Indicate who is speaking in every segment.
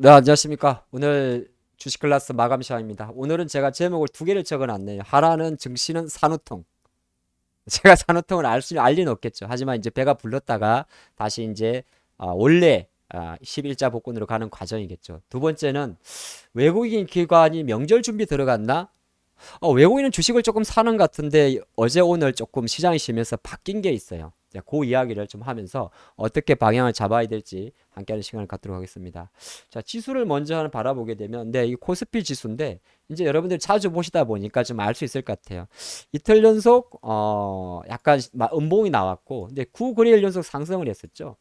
Speaker 1: 네, 안녕하십니까. 오늘 주식 클래스 마감 시간입니다. 오늘은 제가 제목을 두 개를 적어 놨네요. 하나는 증시는 산후통. 제가 산후통을 알 리는 없겠죠. 하지만 이제 배가 불렀다가 다시 이제 원래 11자 복권으로 가는 과정이겠죠. 두 번째는 외국인 기관이 명절 준비 들어갔나? 외국인은 주식을 조금 사는 것 같은데 어제 오늘 조금 시장이 쉬면서 바뀐 게 있어요. 자, 그 이야기를 좀 하면서 어떻게 방향을 잡아야 될지 함께하는 시간을 갖도록 하겠습니다. 자, 지수를 먼저 하나 바라보게 되면, 네, 이 코스피 지수인데 이제 여러분들 자주 보시다 보니까 좀 알 수 있을 것 같아요. 이틀 연속 약간 음봉이 나왔고, 근데 9거래일 연속 상승을 했었죠.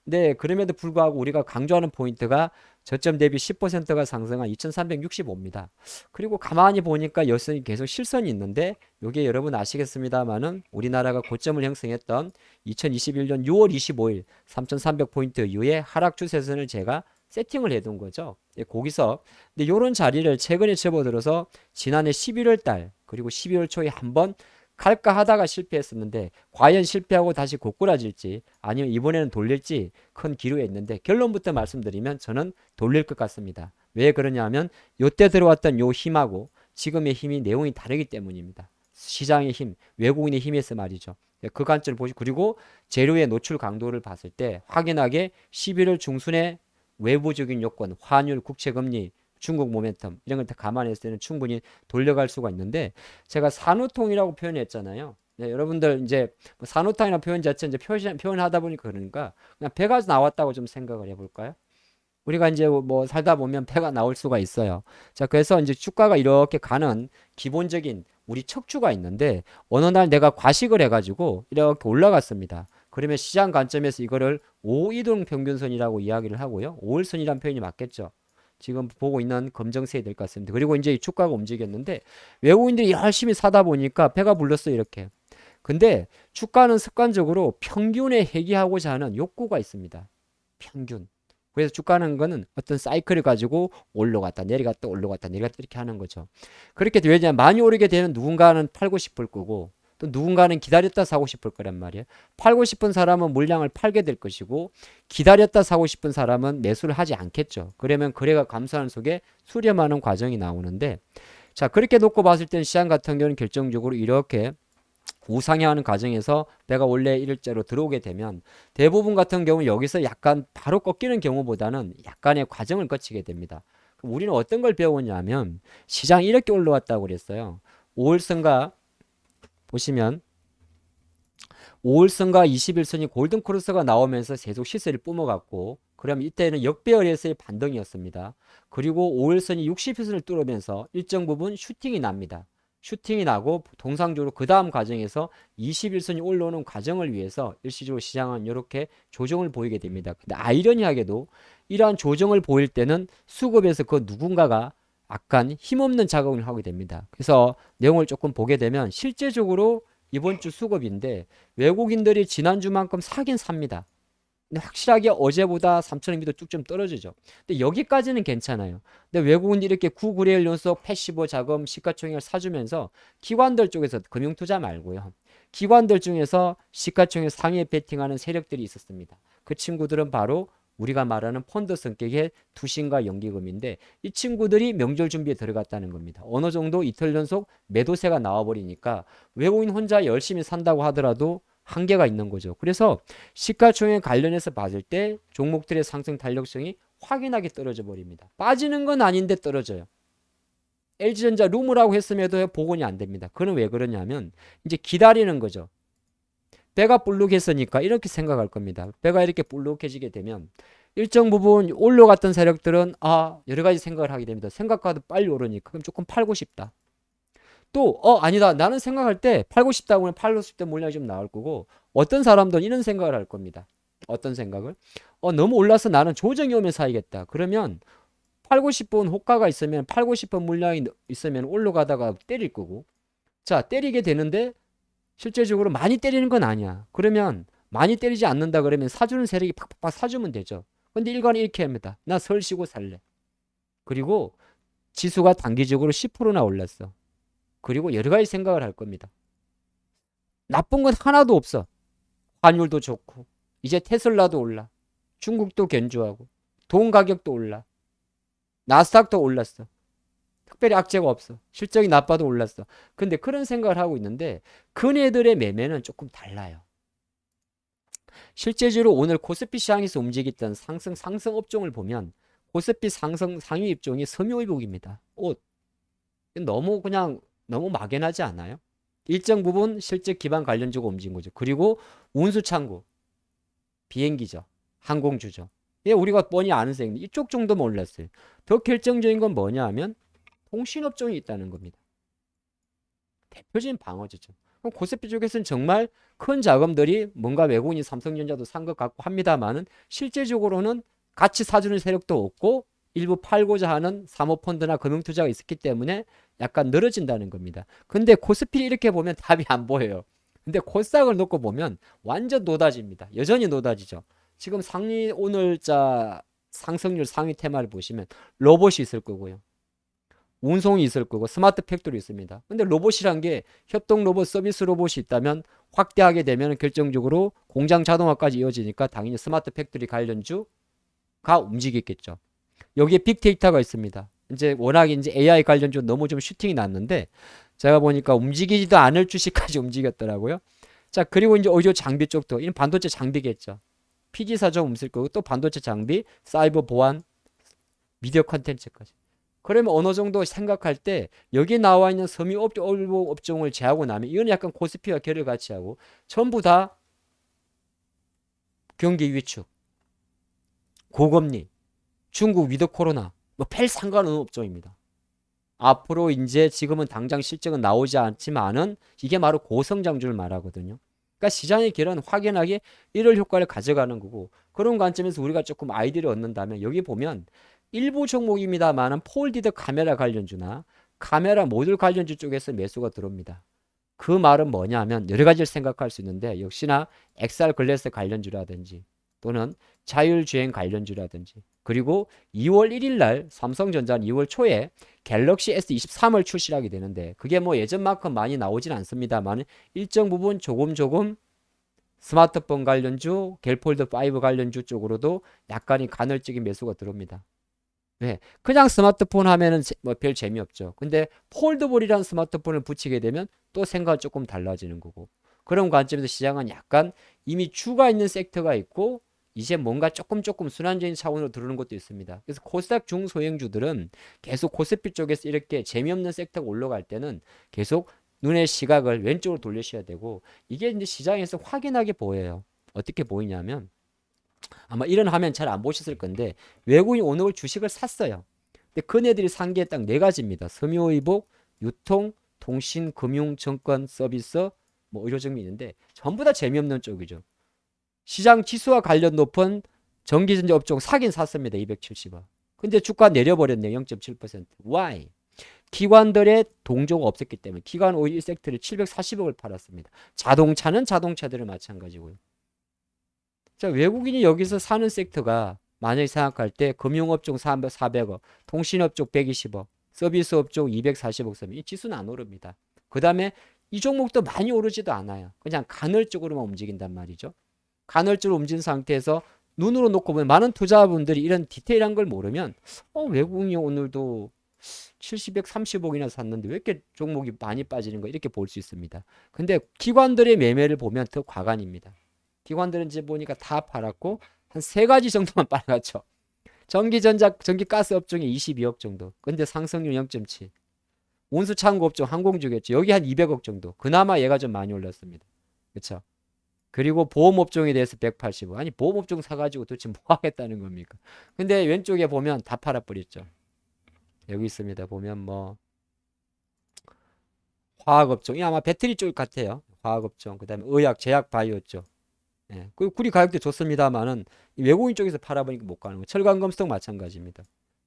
Speaker 1: 네, 그럼에도 불구하고 우리가 강조하는 포인트가 저점 대비 10%가 상승한 2365입니다. 그리고 가만히 보니까 여전히 계속 실선이 있는데 이게 여러분 아시겠습니다만은 우리나라가 고점을 형성했던 2021년 6월 25일 3300포인트 이후에 하락 추세선을 제가 세팅을 해둔 거죠. 예, 거기서 근데 이런 자리를 최근에 접어들어서 지난해 11월 달 그리고 12월 초에 한번 갈까 하다가 실패했었는데 과연 실패하고 다시 고꾸라질지 아니면 이번에는 돌릴지 큰 기로에 있는데 결론부터 말씀드리면 저는 돌릴 것 같습니다. 왜 그러냐면 요때 들어왔던 요 힘하고 지금의 힘이 내용이 다르기 때문입니다. 시장의 힘, 외국인의 힘에서 말이죠. 그 관점을 보시 그리고 재료의 노출 강도를 봤을 때 확연하게 11월 중순에 외부적인 요건, 환율, 국채금리, 중국 모멘텀 이런 걸 다 감안했을 때는 충분히 돌려갈 수가 있는데 제가 산후통이라고 표현했잖아요. 네, 여러분들 이제 뭐 산후통이라는 표현 자체 이제 표현하다 보니까 그러니까 그냥 배가 나왔다고 좀 생각을 해볼까요? 우리가 이제 뭐 살다 보면 배가 나올 수가 있어요. 자, 그래서 이제 주가가 이렇게 가는 기본적인 우리 척추가 있는데 어느 날 내가 과식을 해가지고 이렇게 올라갔습니다. 그러면 시장 관점에서 이거를 5이동 평균선이라고 이야기를 하고요. 5일선이라는 표현이 맞겠죠. 지금 보고 있는 검정색이 될 것 같습니다. 그리고 이제 이 주가가 움직였는데 외국인들이 열심히 사다 보니까 배가 불렀어요, 이렇게. 근데 주가는 습관적으로 평균에 회귀하고자 하는 욕구가 있습니다. 평균. 그래서 주가는 거는 어떤 사이클을 가지고 올라갔다 내려갔다 올라갔다 내려갔다 이렇게 하는 거죠. 그렇게 왜냐면 많이 오르게 되면 누군가는 팔고 싶을 거고 또 누군가는 기다렸다 사고 싶을 거란 말이에요. 팔고 싶은 사람은 물량을 팔게 될 것이고 기다렸다 사고 싶은 사람은 매수를 하지 않겠죠. 그러면 거래가 감소하는 속에 수렴하는 과정이 나오는데 자, 그렇게 놓고 봤을 때는 시장 같은 경우는 결정적으로 이렇게 우상향하는 과정에서 내가 원래 일자로 들어오게 되면 대부분 같은 경우 여기서 약간 바로 꺾이는 경우보다는 약간의 과정을 거치게 됩니다. 그럼 우리는 어떤 걸 배웠냐면 시장이 이렇게 올라왔다고 그랬어요. 5월선과 보시면 5월선과 21선이 골든크로스가 나오면서 계속 시세를 뿜어갔고 그럼 이때는 역배열에서의 반등이었습니다. 그리고 5월선이 60선을 뚫으면서 일정 부분 슈팅이 납니다. 슈팅이 나고 통상적으로 그 다음 과정에서 21선이 올라오는 과정을 위해서 일시적으로 시장은 이렇게 조정을 보이게 됩니다. 근데 아이러니하게도 이러한 조정을 보일 때는 수급에서 그 누군가가 약간 힘없는 작업을 하게 됩니다. 그래서 내용을 조금 보게 되면 실제적으로 이번 주 수급인데 외국인들이 지난주만큼 사긴 삽니다. 근데 확실하게 어제보다 3,000원미도 쭉 좀 떨어지죠. 근데 여기까지는 괜찮아요. 근데 외국인이 이렇게 9거래일 연속 패시브 자금 시가총액을 사주면서 기관들 쪽에서 금융투자 말고요. 기관들 중에서 시가총액 상위에 베팅하는 세력들이 있었습니다. 그 친구들은 바로 우리가 말하는 펀드 성격의 투신과 연기금인데 이 친구들이 명절 준비에 들어갔다는 겁니다. 어느 정도 이틀 연속 매도세가 나와버리니까 외국인 혼자 열심히 산다고 하더라도 한계가 있는 거죠. 그래서 시가총액 관련해서 봤을 때 종목들의 상승 탄력성이 확연하게 떨어져 버립니다. 빠지는 건 아닌데 떨어져요. LG전자 루머라고 했음에도 복원이 안 됩니다. 그는 왜 그러냐면 이제 기다리는 거죠. 배가 불룩했으니까 이렇게 생각할 겁니다. 배가 이렇게 불룩해지게 되면 일정 부분 올라갔던 세력들은 여러 가지 생각을 하게 됩니다. 생각과도 빨리 오르니까 그럼 조금 팔고 싶다. 또 아니다 나는 생각할 때 팔고 싶다고 하면 팔고 싶다 물량이 좀 나올 거고 어떤 사람들은 이런 생각을 할 겁니다. 어떤 생각을 너무 올라서 나는 조정이 오면 사야겠다. 그러면 팔고 싶은 호가가 있으면 팔고 싶은 물량이 있으면 올라가다가 때릴 거고 자 때리게 되는데 실제적으로 많이 때리는 건 아니야. 그러면 많이 때리지 않는다 그러면 사주는 세력이 팍팍팍 사주면 되죠. 근데 일관이 이렇게 합니다. 나 설 쉬고 살래. 그리고 지수가 단기적으로 10%나 올랐어. 그리고 여러 가지 생각을 할 겁니다. 나쁜 건 하나도 없어. 환율도 좋고 이제 테슬라도 올라. 중국도 견주하고 돈 가격도 올라. 나스닥도 올랐어. 특별히 악재가 없어. 실적이 나빠도 올랐어. 근데 그런 생각을 하고 있는데 그네들의 매매는 조금 달라요. 실제적으로 오늘 코스피 시장에서 움직였던 상승 업종을 보면 코스피 상승 상위 입종이 섬유의복입니다. 옷. 너무 그냥 너무 막연하지 않아요? 일정 부분 실적 기반 관련주가 움직인 거죠. 그리고 운수창고, 비행기죠. 항공주죠. 예, 우리가 뻔히 아는 셈인데 이쪽 정도만 올랐어요. 더 결정적인 건 뭐냐 하면 통신업종이 있다는 겁니다. 대표적인 방어주죠. 그럼 코스피 쪽에서는 정말 큰 자금들이 뭔가 외국인이 삼성전자도 산 것 같고 합니다만은 실제적으로는 같이 사주는 세력도 없고 일부 팔고자 하는 사모펀드나 금융투자가 있었기 때문에 약간 늘어진다는 겁니다. 근데 코스피 이렇게 보면 답이 안 보여요. 근데 코스닥을 놓고 보면 완전 노다지입니다. 여전히 노다지죠. 지금 상위 오늘자 상승률 상위 테마를 보시면 로봇이 있을 거고요. 운송이 있을 거고 스마트 팩토리 있습니다. 근데 로봇이란 게 협동 로봇, 서비스 로봇이 있다면 확대하게 되면 결정적으로 공장 자동화까지 이어지니까 당연히 스마트 팩토리 관련주가 움직이겠죠. 여기에 빅데이터가 있습니다. 이제 워낙 이제 AI 관련주 너무 좀 슈팅이 났는데 제가 보니까 움직이지도 않을 주식까지 움직였더라고요. 자, 그리고 이제 오디오 장비 쪽도 이는 반도체 장비겠죠. PG사 좀 움직일 거고 또 반도체 장비, 사이버 보안, 미디어 컨텐츠까지. 그러면 어느 정도 생각할 때 여기 나와 있는 섬유 업종을 제하고 나면 이건 약간 코스피와 결을 같이 하고 전부 다 경기 위축, 고금리, 중국 위드 코로나 뭐 별 상관없는 업종입니다. 앞으로 이제 지금은 당장 실적은 나오지 않지만은 이게 바로 고성장주를 말하거든요. 그러니까 시장의 결은 확연하게 이럴 효과를 가져가는 거고 그런 관점에서 우리가 조금 아이디어를 얻는다면 여기 보면 일부 종목입니다만은 폴디드 카메라 관련주나 카메라 모듈 관련주 쪽에서 매수가 들어옵니다. 그 말은 뭐냐면 여러 가지를 생각할 수 있는데 역시나 XR 글래스 관련주라든지 또는 자율주행 관련주라든지 그리고 2월 1일 날 삼성전자는 2월 초에 갤럭시 S23을 출시하게 되는데 그게 뭐 예전만큼 많이 나오진 않습니다만 일정 부분 조금 스마트폰 관련주, 갤폴드 5 관련주 쪽으로도 약간의 간헐적인 매수가 들어옵니다. 네, 그냥 스마트폰 하면은 뭐 별 재미없죠. 근데 폴더블이라는 스마트폰을 붙이게 되면 또 생각은 조금 달라지는 거고. 그런 관점에서 시장은 약간 이미 주가 있는 섹터가 있고 이제 뭔가 조금 순환적인 차원으로 들어오는 것도 있습니다. 그래서 코스닥 중소형주들은 계속 코스피 쪽에서 이렇게 재미없는 섹터가 올라갈 때는 계속 눈의 시각을 왼쪽으로 돌리셔야 되고 이게 이제 시장에서 확연하게 보여요. 어떻게 보이냐면 아마 이런 화면 잘 안 보셨을 건데 외국인이 오늘 주식을 샀어요. 근데 그네들이 산 게 딱 네 가지입니다. 섬유의복, 유통, 통신, 금융, 증권, 서비스, 뭐 의료증이 있는데 전부 다 재미없는 쪽이죠. 시장 지수와 관련 높은 전기전자 업종 사긴 샀습니다. 270원. 근데 주가 내려버렸네요. 0.7%. Why? 기관들의 동조가 없었기 때문에 기관 오일 섹터를 740억을 팔았습니다. 자동차는 자동차들을 마찬가지고요. 자, 외국인이 여기서 사는 섹터가 만약에 생각할 때 금융업종 400억, 통신업종 120억, 서비스업종 240억 쓰면 이 지수는 안 오릅니다. 그 다음에 이 종목도 많이 오르지도 않아요. 그냥 간헐적으로만 움직인단 말이죠. 간헐적으로 움직인 상태에서 눈으로 놓고 보면 많은 투자분들이 이런 디테일한 걸 모르면 외국인이 오늘도 230억이나 샀는데 왜 이렇게 종목이 많이 빠지는 거 이렇게 볼 수 있습니다. 근데 기관들의 매매를 보면 더 과간입니다. 기관들은 이제 보니까 다 팔았고 한 세 가지 정도만 빨았죠. 전기전자, 전기가스 업종이 22억 정도. 근데 상승률 0.7. 운수창고 업종 항공주겠죠. 여기 한 200억 정도. 그나마 얘가 좀 많이 올랐습니다. 그렇죠? 그리고 보험업종에 대해서 180억. 아니 보험업종 사가지고 도대체 뭐 하겠다는 겁니까? 근데 왼쪽에 보면 다 팔아버렸죠. 여기 있습니다. 보면 뭐 화학업종이 아마 배터리 쪽 같아요. 화학업종. 그 다음에 의약, 제약, 바이오 쪽. 예. 그 구리 가격도 좋습니다만은 외국인 쪽에서 팔아보니까 못 가는 거. 철강금속 마찬가지입니다.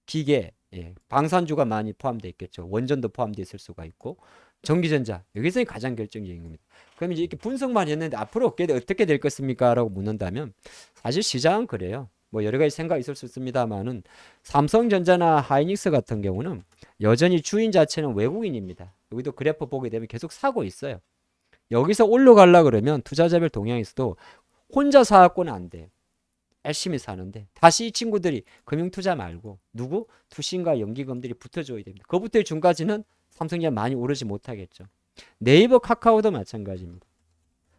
Speaker 1: 기계, 예. 방산주가 많이 포함되어 있겠죠. 원전도 포함되어 있을 수가 있고 전기전자 여기서 가장 결정적인 겁니다. 그럼 이제 이렇게 분석만 했는데 앞으로 어떻게 될 것입니까? 라고 묻는다면 사실 시장은 그래요. 뭐 여러 가지 생각이 있을 수 있습니다만은 삼성전자나 하이닉스 같은 경우는 여전히 주인 자체는 외국인입니다. 여기도 그래프 보게 되면 계속 사고 있어요. 여기서 올라가려 그러면 투자자별 동향에서도 혼자 사갖고는 안 돼요. 열심히 사는데 다시 이 친구들이 금융투자 말고 누구? 투신과 연기금들이 붙어줘야 됩니다. 그부터 중까지는 삼성전자 많이 오르지 못하겠죠. 네이버 카카오도 마찬가지입니다.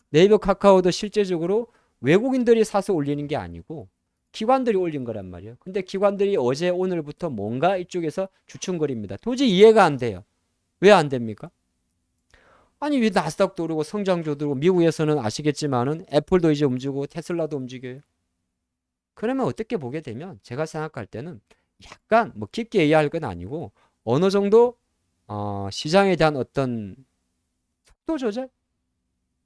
Speaker 1: 네이버 카카오도 실제적으로 외국인들이 사서 올리는 게 아니고 기관들이 올린 거란 말이에요. 근데 기관들이 어제 오늘부터 뭔가 이쪽에서 주춤거립니다. 도저히 이해가 안 돼요. 왜 안 됩니까? 아니 왜 나스닥도 오르고 성장주도 오르고 미국에서는 아시겠지만은 애플도 이제 움직이고 테슬라도 움직여요. 그러면 어떻게 보게 되면 제가 생각할 때는 약간 뭐 깊게 이해할 건 아니고 어느 정도 시장에 대한 어떤 속도 조절?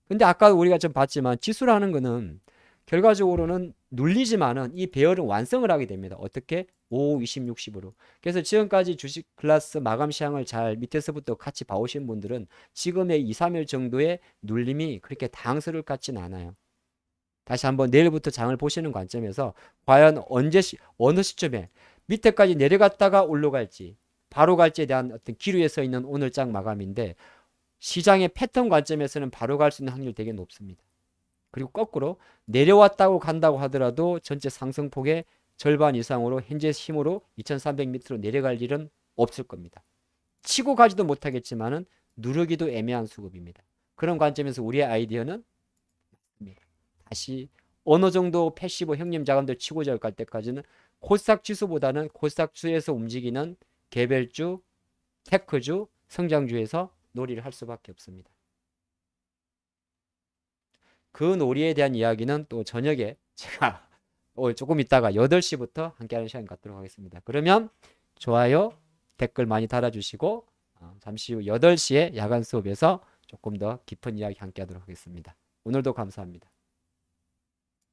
Speaker 1: 근데 아까 우리가 좀 봤지만 지수라는 거는 결과적으로는 눌리지만은 이 배열은 완성을 하게 됩니다. 어떻게? 5, 20, 60으로. 그래서 지금까지 주식 클래스 마감 시향을 잘 밑에서부터 같이 봐오신 분들은 지금의 2, 3일 정도의 눌림이 그렇게 당황스러울 것 같진 않아요. 다시 한번 내일부터 장을 보시는 관점에서 과연 어느 시점에 밑에까지 내려갔다가 올라갈지 바로 갈지에 대한 어떤 기류에 서 있는 오늘 장 마감인데 시장의 패턴 관점에서는 바로 갈 수 있는 확률이 되게 높습니다. 그리고 거꾸로 내려왔다고 간다고 하더라도 전체 상승폭의 절반 이상으로 현재 힘으로 2300m로 내려갈 일은 없을 겁니다. 치고 가지도 못하겠지만은 누르기도 애매한 수급입니다. 그런 관점에서 우리의 아이디어는 다시 어느 정도 패시브 형님 자금들 치고 갈 때까지는 코스닥 지수보다는 코스닥 주에서 움직이는 개별주, 테크주, 성장주에서 놀이를 할 수밖에 없습니다. 그 놀이에 대한 이야기는 또 저녁에 제가 조금 있다가 8시부터 함께하는 시간 갖도록 하겠습니다. 그러면 좋아요, 댓글 많이 달아주시고 잠시 후 8시에 야간 수업에서 조금 더 깊은 이야기 함께하도록 하겠습니다. 오늘도 감사합니다.